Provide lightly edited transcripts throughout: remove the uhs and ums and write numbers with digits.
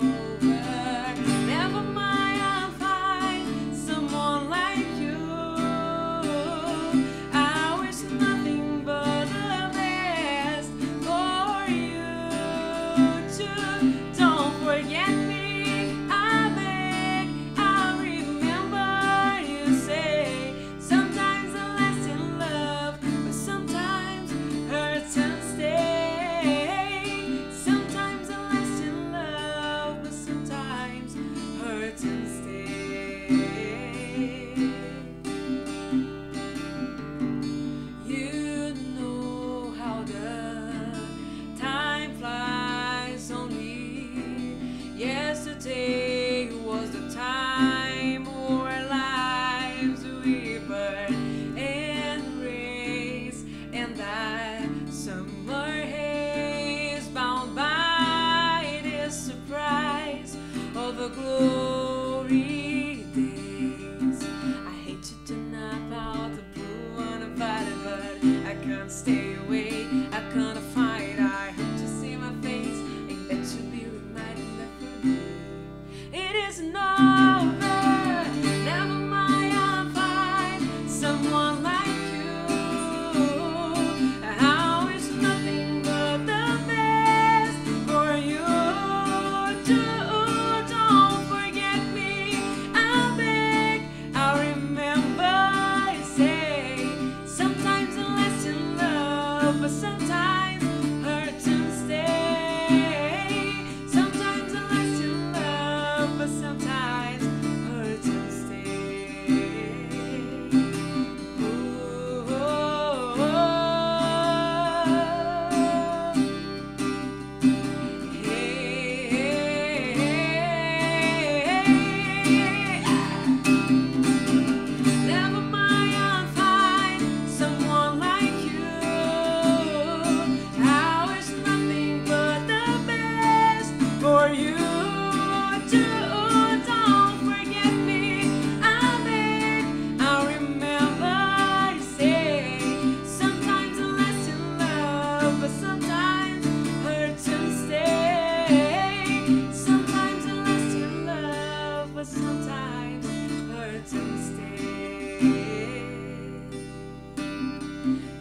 Never mind, I'll find someone like you. I wish nothing but the best for you too. Don't forget me, I beg. I remember you say sometimes a lasting love, but sometimes hurts and stay. Sometimes a lasting love, but sometimes hurts and stay. You know how the time flies. Only yesterday was the time our lives we burn and race, and that summer haze bound by this surprise of the glory days. I hate to turn up out the blue uninvited, but I can't stay away. I can't fight. I hope to see my face and let you be reminded that for me it isn't over. Never mind, I'll find someone like you. I wish nothing but the best for you too. Don't forget me, I beg. I remember you say sometimes a lasting love, but sometimes hurts and stay. Sometimes a lasting love, but sometimes hurts and stay. Ooh, oh, oh. Hey, hey, hey. Never mind, I'll find someone like you. I wish nothing but the best for you too. Don't forget me, I beg. I remember you say sometimes a lasting love, but sometimes hurts and stay. Sometimes a lasting love, but sometimes hurts and stay.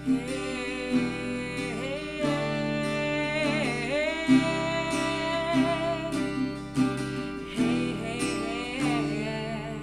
Hey, hey, hey, hey, hey.